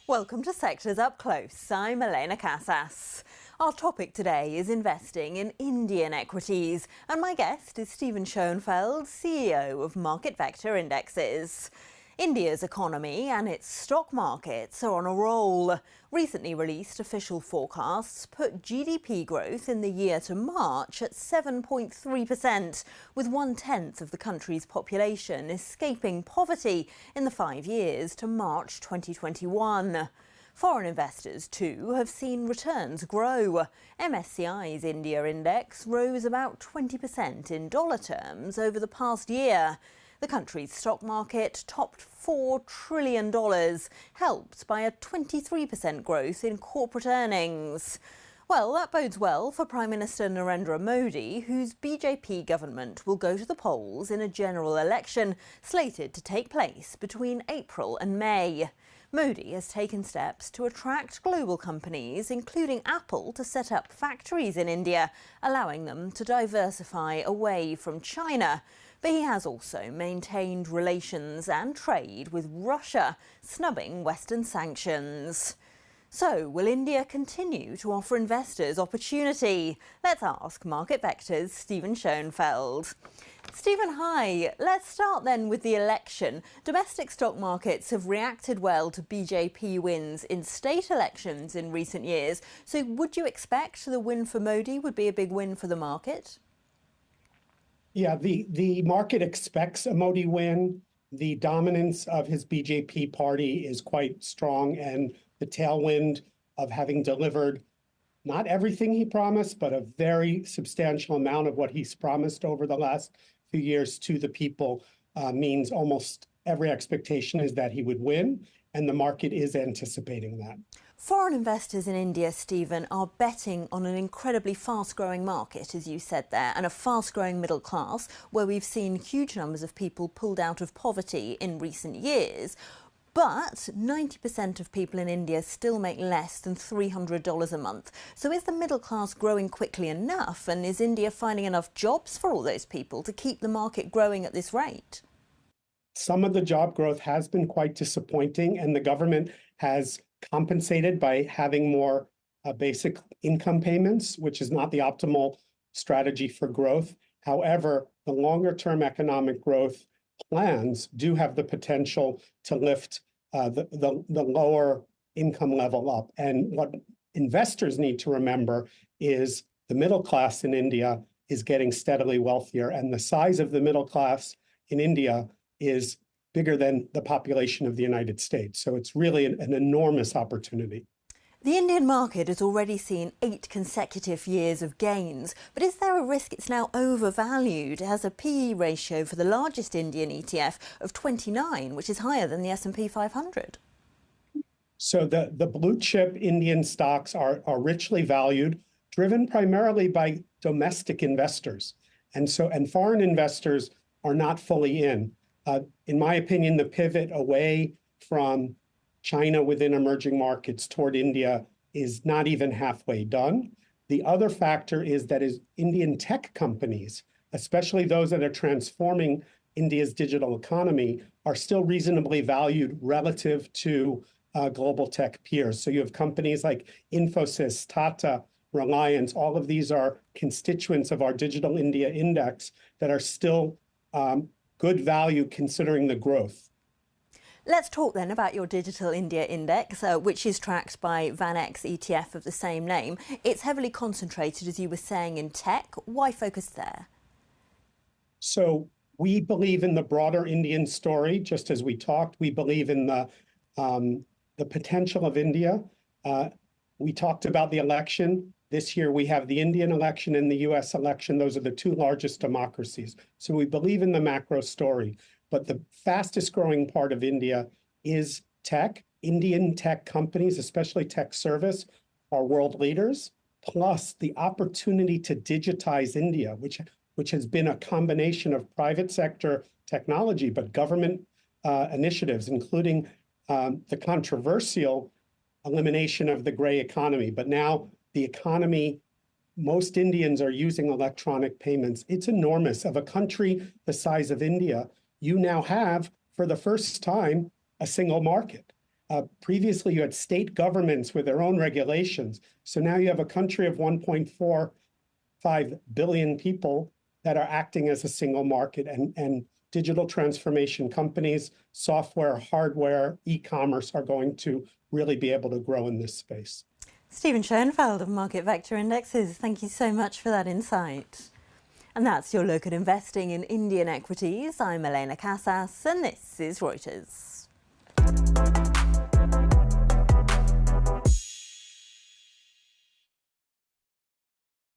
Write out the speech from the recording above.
Welcome to Sectors Up Close. I'm Elena Casas. Our topic today is investing in Indian equities, and my guest is Stephen Schoenfeld, CEO of Market Vector Indexes. India's economy and its stock markets are on a roll. Recently released official forecasts put GDP growth in the year to March at 7.3%, with 1/10 of the country's population escaping poverty in the 5 years to March 2021. Foreign investors, too, have seen returns grow. MSCI's India index rose about 20% in dollar terms over the past year. The country's stock market topped $4 trillion, helped by a 23% growth in corporate earnings. Well, that bodes well for Prime Minister Narendra Modi, whose BJP government will go to the polls in a general election slated to take place between April and May. Modi has taken steps to attract global companies, including Apple, to set up factories in India, allowing them to diversify away from China. But he has also maintained relations and trade with Russia, snubbing Western sanctions. So, will India continue to offer investors opportunity? Let's ask Market Vector's Stephen Schoenfeld. Stephen, hi. Let's start then with the election. Domestic stock markets have reacted well to BJP wins in state elections in recent years. So would you expect the win for Modi would be a big win for the market? Yeah, the market expects a Modi win. The dominance of his BJP party is quite strong, and the tailwind of having delivered not everything he promised, but a very substantial amount of what he's promised over the last few years to the people means almost every expectation is that he would win, and the market is anticipating that. Foreign investors in India, Stephen, are betting on an incredibly fast-growing market, as you said there, and a fast-growing middle class, where we've seen huge numbers of people pulled out of poverty in recent years. But 90% of people in India still make less than $300 a month. So is the middle class growing quickly enough? And is India finding enough jobs for all those people to keep the market growing at this rate? Some of the job growth has been quite disappointing, and the government has compensated by having more basic income payments, which is not the optimal strategy for growth. However, the longer-term economic growth plans do have the potential to lift the lower income level up. And what investors need to remember is the middle class in India is getting steadily wealthier, and the size of the middle class in India is bigger than the population of the United States. So it's really an enormous opportunity. The Indian market has already seen 8 consecutive years of gains, but is there a risk it's now overvalued? It has a PE ratio for the largest Indian ETF of 29, which is higher than the S&P 500. So the blue chip Indian stocks are richly valued, driven primarily by domestic investors. And foreign investors are not fully in. In my opinion, the pivot away from China within emerging markets toward India is not even halfway done. The other factor is that Indian tech companies, especially those that are transforming India's digital economy, are still reasonably valued relative to global tech peers. So you have companies like Infosys, Tata, Reliance, all of these are constituents of our Digital India Index that are still good value considering the growth. Let's talk then about your Digital India Index, which is tracked by VanEck ETF of the same name. It's heavily concentrated, as you were saying, in tech. Why focus there? So we believe in the broader Indian story, just as we talked. We believe in the potential of India. We talked about the election. This year we have the Indian election and the US election. Those are the 2 largest democracies. So we believe in the macro story. But the fastest growing part of India is tech. Indian tech companies, especially tech service, are world leaders. Plus the opportunity to digitize India, which has been a combination of private sector technology, but government initiatives, including the controversial elimination of the gray economy. But now the economy, most Indians are using electronic payments. It's enormous. Of a country the size of India, you now have, for the first time, a single market. Previously, you had state governments with their own regulations. So now you have a country of 1.45 billion people that are acting as a single market, and digital transformation companies, software, hardware, e-commerce are going to really be able to grow in this space. Stephen Schoenfeld of Market Vector Indexes, thank you so much for that insight. And that's your look at investing in Indian equities. I'm Elena Casas, and this is Reuters.